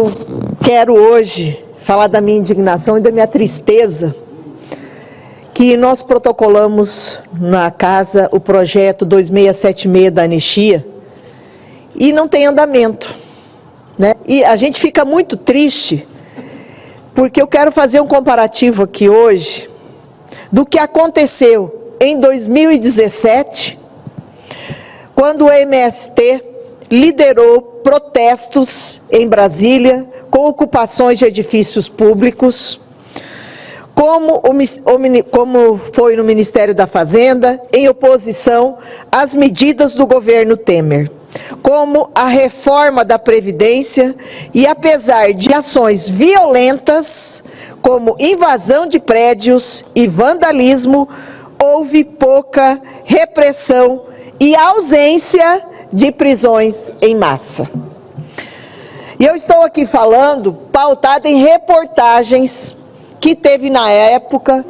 Eu quero hoje falar da minha indignação e da minha tristeza, que nós protocolamos na casa o projeto 2676 da anistia e não tem andamento, né? E a gente fica muito triste, porque eu quero fazer um comparativo aqui hoje do que aconteceu em 2017, quando o MST liderou protestos em Brasília com ocupações de edifícios públicos, como foi no Ministério da Fazenda, em oposição às medidas do governo Temer, como a reforma da Previdência, e apesar de ações violentas, como invasão de prédios e vandalismo, houve pouca repressão e ausência de prisões em massa. E eu estou aqui falando, pautada em reportagens que teve na época,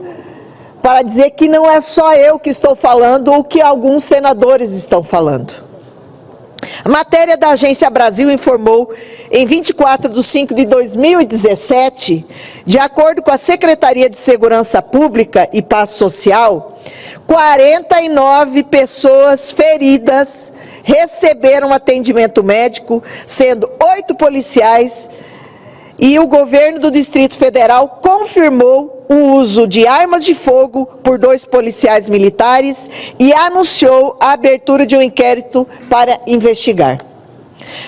para dizer que não é só eu que estou falando, ou que alguns senadores estão falando. A matéria da Agência Brasil informou, em 24/5/2017, de acordo com a Secretaria de Segurança Pública e Paz Social, 49 pessoas feridas receberam atendimento médico, sendo 8 policiais, e o governo do Distrito Federal confirmou o uso de armas de fogo por 2 policiais militares e anunciou a abertura de um inquérito para investigar.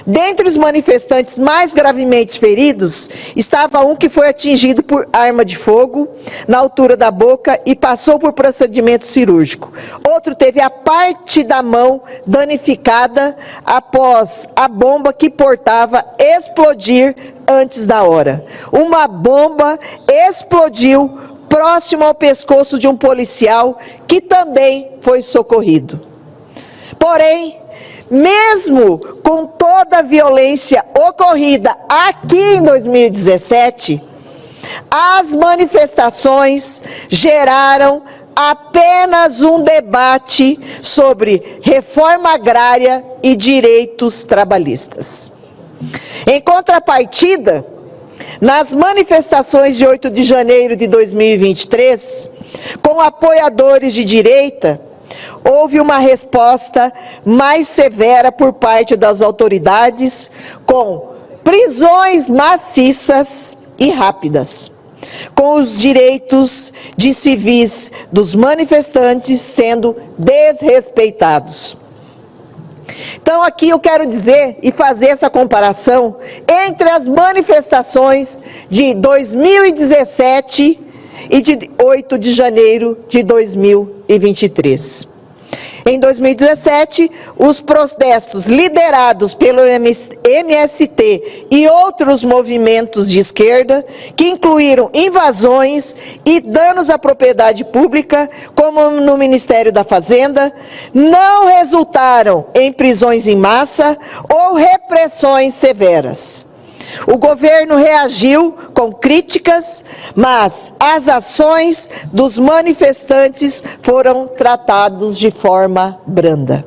Dentre os manifestantes mais gravemente feridos, estava um que foi atingido por arma de fogo na altura da boca e passou por procedimento cirúrgico. Outro teve a parte da mão danificada após a bomba que portava explodir antes da hora. Uma bomba explodiu próximo ao pescoço de um policial que também foi socorrido. Porém, mesmo com toda a violência ocorrida aqui em 2017, as manifestações geraram apenas um debate sobre reforma agrária e direitos trabalhistas. Em contrapartida, nas manifestações de 8 de janeiro de 2023, com apoiadores de direita, houve uma resposta mais severa por parte das autoridades, com prisões maciças e rápidas, com os direitos de civis dos manifestantes sendo desrespeitados. Então, aqui eu quero dizer e fazer essa comparação entre as manifestações de 2017 e de 8 de janeiro de 2023. Em 2017, os protestos liderados pelo MST e outros movimentos de esquerda, que incluíram invasões e danos à propriedade pública, como no Ministério da Fazenda, não resultaram em prisões em massa ou repressões severas. O governo reagiu com críticas, mas as ações dos manifestantes foram tratadas de forma branda.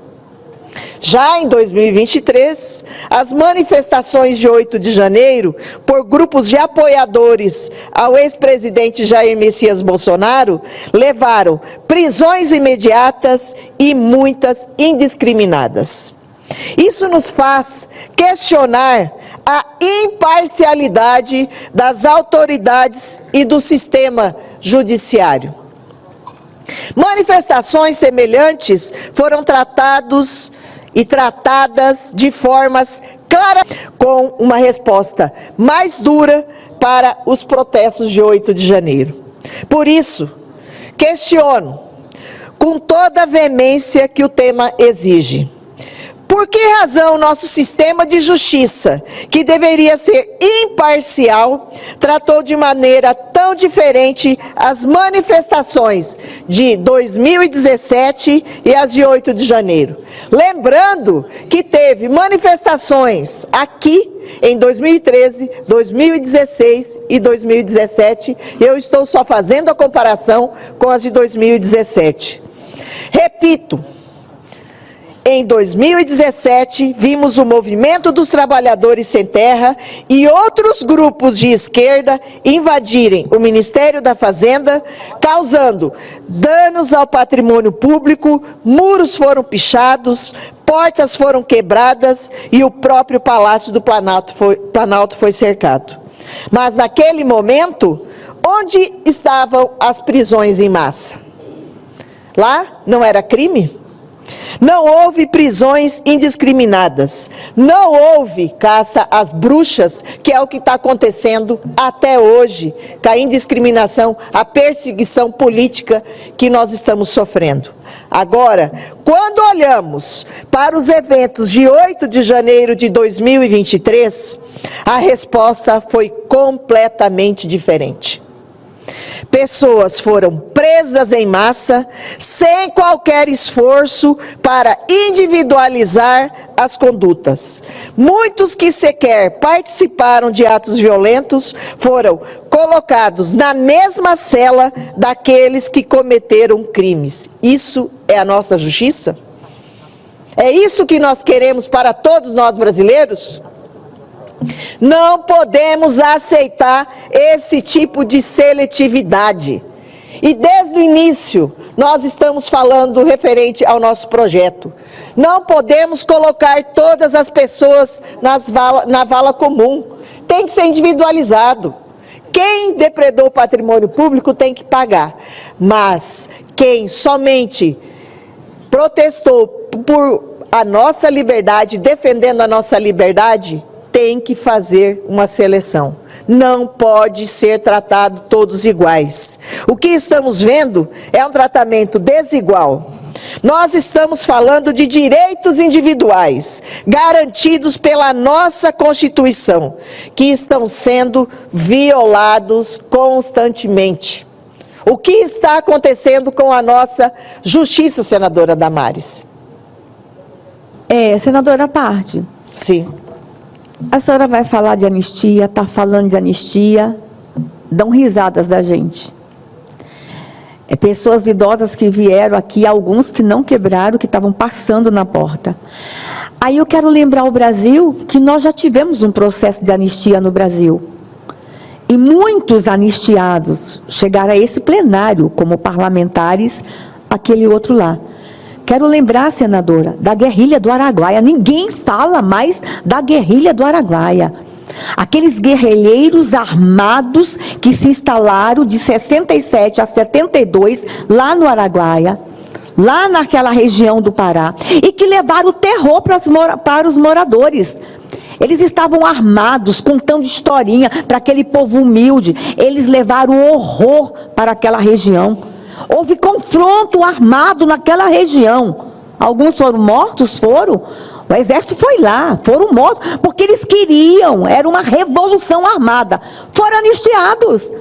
Já em 2023, as manifestações de 8 de janeiro, por grupos de apoiadores ao ex-presidente Jair Messias Bolsonaro, levaram prisões imediatas e muitas indiscriminadas. Isso nos faz questionar a imparcialidade das autoridades e do sistema judiciário. Manifestações semelhantes foram tratadas de formas claras, com uma resposta mais dura para os protestos de 8 de janeiro. Por isso, questiono, com toda a veemência que o tema exige, por que razão nosso sistema de justiça, que deveria ser imparcial, tratou de maneira tão diferente as manifestações de 2017 e as de 8 de janeiro? Lembrando que teve manifestações aqui em 2013, 2016 e 2017, eu estou só fazendo a comparação com as de 2017. Repito, Em 2017, vimos o Movimento dos Trabalhadores Sem Terra e outros grupos de esquerda invadirem o Ministério da Fazenda, causando danos ao patrimônio público, muros foram pichados, portas foram quebradas e o próprio Palácio do Planalto foi cercado. Mas naquele momento, onde estavam as prisões em massa? Lá não era crime? Não houve prisões indiscriminadas, não houve caça às bruxas, que é o que está acontecendo até hoje, com a indiscriminação, a perseguição política que nós estamos sofrendo. Agora, quando olhamos para os eventos de 8 de janeiro de 2023, a resposta foi completamente diferente. Pessoas foram presas em massa, sem qualquer esforço para individualizar as condutas. Muitos que sequer participaram de atos violentos foram colocados na mesma cela daqueles que cometeram crimes. Isso é a nossa justiça? É isso que nós queremos para todos nós brasileiros? Não podemos aceitar esse tipo de seletividade. E desde o início, nós estamos falando referente ao nosso projeto. Não podemos colocar todas as pessoas na vala comum. Tem que ser individualizado. Quem depredou o patrimônio público tem que pagar. Mas quem somente protestou por a nossa liberdade, defendendo a nossa liberdade, tem que fazer uma seleção. Não pode ser tratado todos iguais. O que estamos vendo é um tratamento desigual. Nós estamos falando de direitos individuais, garantidos pela nossa Constituição, que estão sendo violados constantemente. O que está acontecendo com a nossa justiça, senadora Damares? Senadora Parte. Sim. A senhora vai falar de anistia, está falando de anistia, dão risadas da gente. Pessoas idosas que vieram aqui, alguns que não quebraram, que estavam passando na porta. Aí eu quero lembrar ao Brasil que nós já tivemos um processo de anistia no Brasil. E muitos anistiados chegaram a esse plenário como parlamentares, aquele outro lá. Quero lembrar, senadora, da guerrilha do Araguaia. Ninguém fala mais da guerrilha do Araguaia. Aqueles guerrilheiros armados que se instalaram de 67 a 72 lá no Araguaia, lá naquela região do Pará, e que levaram o terror para os moradores. Eles estavam armados, contando historinha para aquele povo humilde. Eles levaram o horror para aquela região. Houve confronto armado naquela região. Alguns foram mortos, foram. O exército foi lá, foram mortos, porque eles queriam, era uma revolução armada. Foram anistiados.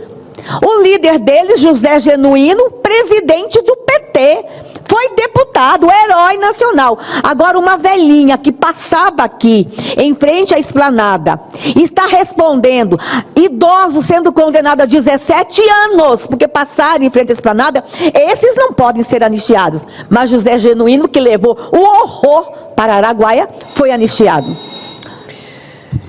O líder deles, José Genuíno, presidente do PT, foi deputado, herói nacional. Agora, uma velhinha que passava aqui, em frente à esplanada, está respondendo, idosos sendo condenados a 17 anos, porque passaram em frente à esplanada, esses não podem ser anistiados. Mas José Genuíno, que levou o horror para Araguaia, foi anistiado.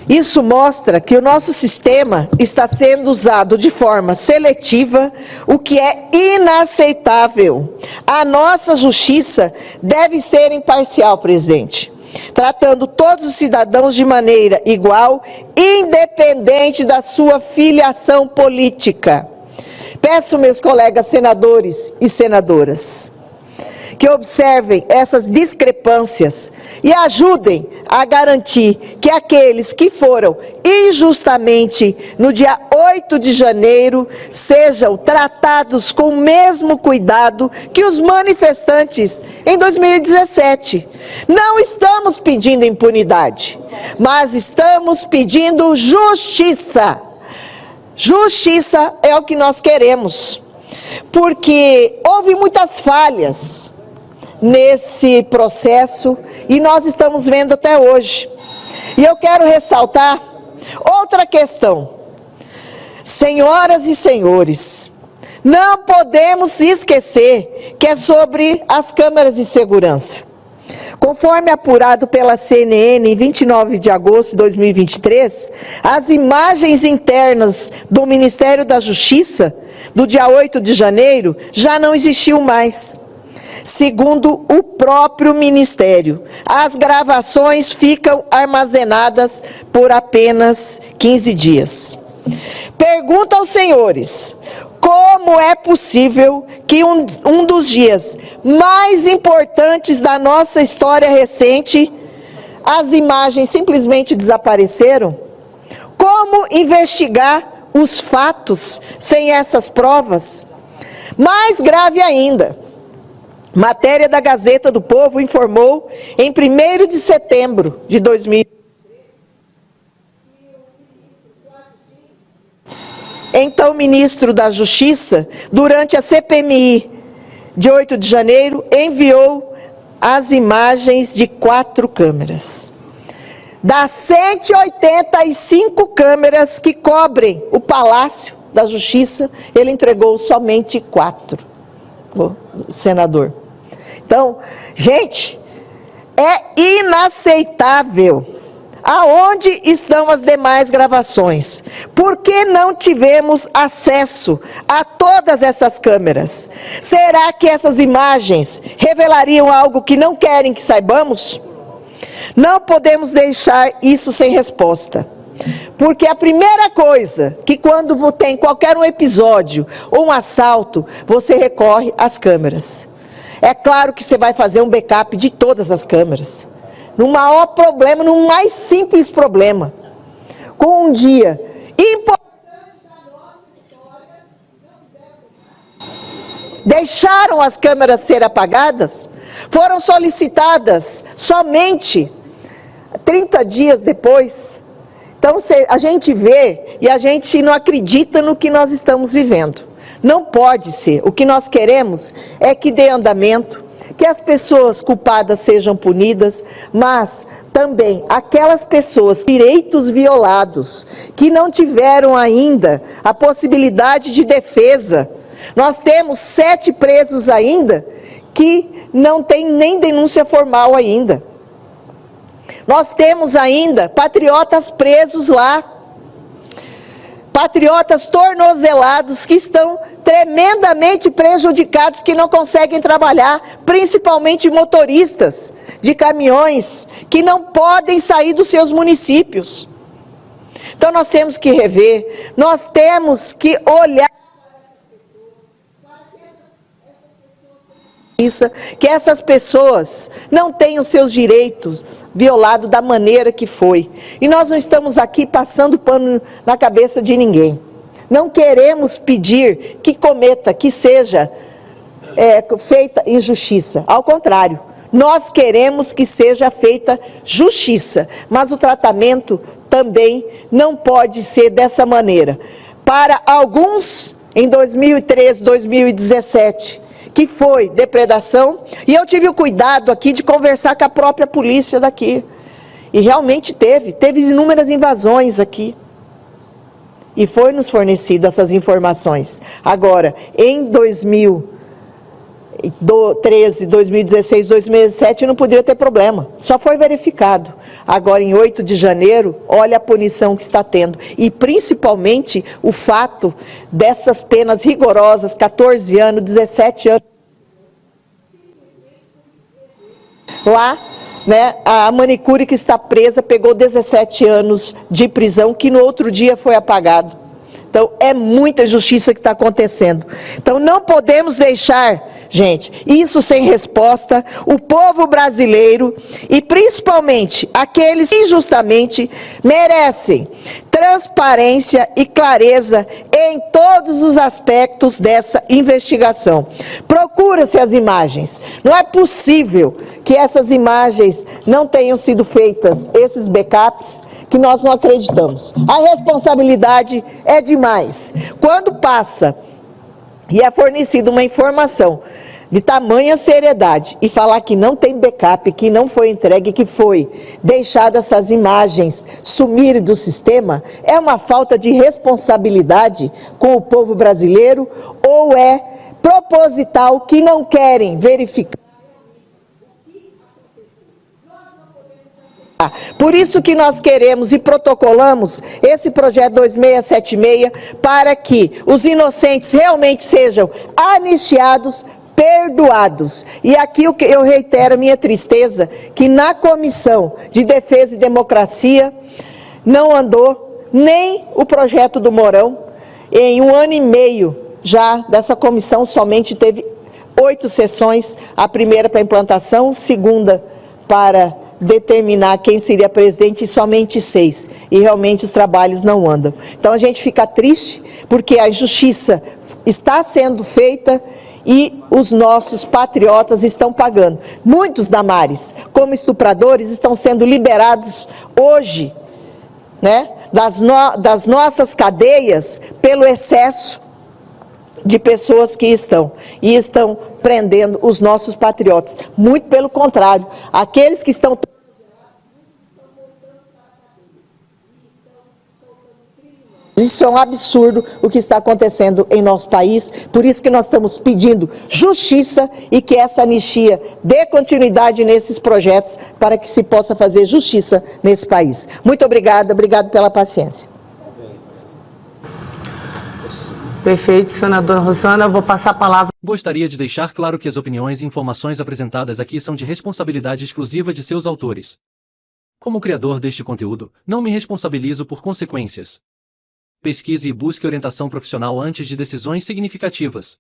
Isso mostra que o nosso sistema está sendo usado de forma seletiva, o que é inaceitável. A nossa justiça deve ser imparcial, presidente, tratando todos os cidadãos de maneira igual, independente da sua filiação política. Peço, meus colegas senadores e senadoras, que observem essas discrepâncias e ajudem a garantir que aqueles que foram injustamente no dia 8 de janeiro sejam tratados com o mesmo cuidado que os manifestantes em 2017. Não estamos pedindo impunidade, mas estamos pedindo justiça. Justiça é o que nós queremos, porque houve muitas falhas nesse processo e nós estamos vendo até hoje. E eu quero ressaltar outra questão. Senhoras e senhores, não podemos esquecer que é sobre as câmeras de segurança. Conforme apurado pela CNN em 29 de agosto de 2023, as imagens internas do Ministério da Justiça, do dia 8 de janeiro, já não existiu mais. Segundo o próprio Ministério, as gravações ficam armazenadas por apenas 15 dias. Pergunto aos senhores, como é possível que um dos dias mais importantes da nossa história recente, as imagens simplesmente desapareceram? Como investigar os fatos sem essas provas? Mais grave ainda, matéria da Gazeta do Povo informou em 1º de setembro de 2023, então ministro da Justiça, durante a CPMI de 8 de janeiro, enviou as imagens de 4 câmeras. Das 185 câmeras que cobrem o Palácio da Justiça, ele entregou somente 4, o senador. Então, gente, é inaceitável. Aonde estão as demais gravações? Por que não tivemos acesso a todas essas câmeras? Será que essas imagens revelariam algo que não querem que saibamos? Não podemos deixar isso sem resposta. Porque a primeira coisa que quando tem qualquer um episódio ou um assalto, você recorre às câmeras. É claro que você vai fazer um backup de todas as câmeras. No maior problema, no mais simples problema. Com um dia importante da nossa história, deixaram as câmeras ser apagadas, foram solicitadas somente 30 dias depois. Então, a gente vê e a gente não acredita no que nós estamos vivendo. Não pode ser. O que nós queremos é que dê andamento, que as pessoas culpadas sejam punidas, mas também aquelas pessoas, direitos violados, que não tiveram ainda a possibilidade de defesa. Nós temos 7 presos ainda que não têm nem denúncia formal ainda. Nós temos ainda patriotas presos lá, patriotas tornozelados que estão tremendamente prejudicados, que não conseguem trabalhar, principalmente motoristas de caminhões, que não podem sair dos seus municípios. Então nós temos que rever, nós temos que olhar isso, que essas pessoas não tenham seus direitos violados da maneira que foi. E nós não estamos aqui passando pano na cabeça de ninguém. Não queremos pedir que cometa, que seja feita injustiça. Ao contrário, nós queremos que seja feita justiça. Mas o tratamento também não pode ser dessa maneira. Para alguns, em 2013, 2017... que foi depredação, e eu tive o cuidado aqui de conversar com a própria polícia daqui. E realmente teve inúmeras invasões aqui. E foi nos fornecido essas informações. Agora, em 2013, 2016, 2017, não poderia ter problema. Só foi verificado. Agora, em 8 de janeiro, olha a punição que está tendo. E, principalmente, o fato dessas penas rigorosas, 14 anos, 17 anos. Lá, né, a manicure que está presa pegou 17 anos de prisão, que no outro dia foi apagado. Então, é muita injustiça que está acontecendo. Então, não podemos deixar, gente, isso sem resposta. O povo brasileiro, e principalmente aqueles que injustamente merecem transparência e clareza em todos os aspectos dessa investigação. Procura-se as imagens. Não é possível que essas imagens não tenham sido feitas, esses backups, que nós não acreditamos. A responsabilidade é demais. Quando passa e é fornecida uma informação de tamanha seriedade e falar que não tem backup, que não foi entregue, que foi deixado essas imagens sumirem do sistema, é uma falta de responsabilidade com o povo brasileiro ou é proposital que não querem verificar Por isso que nós queremos e protocolamos esse projeto 2676 para que os inocentes realmente sejam anistiados, perdoados. E aqui eu reitero a minha tristeza, que na Comissão de Defesa e Democracia não andou nem o projeto do Mourão. Em 1 ano e meio já dessa comissão, somente teve 8 sessões, a primeira para implantação, segunda para determinar quem seria presidente e somente 6. E realmente os trabalhos não andam. Então a gente fica triste porque a justiça está sendo feita e os nossos patriotas estão pagando. Muitos, Damares, como estupradores, estão sendo liberados hoje, né, das nossas cadeias pelo excesso de pessoas que estão prendendo os nossos patriotas. Muito pelo contrário, aqueles que estão... Isso é um absurdo o que está acontecendo em nosso país, por isso que nós estamos pedindo justiça e que essa anistia dê continuidade nesses projetos para que se possa fazer justiça nesse país. Muito obrigada, obrigado pela paciência. Perfeito, senadora Rosana. Eu vou passar a palavra. Gostaria de deixar claro que as opiniões e informações apresentadas aqui são de responsabilidade exclusiva de seus autores. Como criador deste conteúdo, não me responsabilizo por consequências. Pesquise e busque orientação profissional antes de decisões significativas.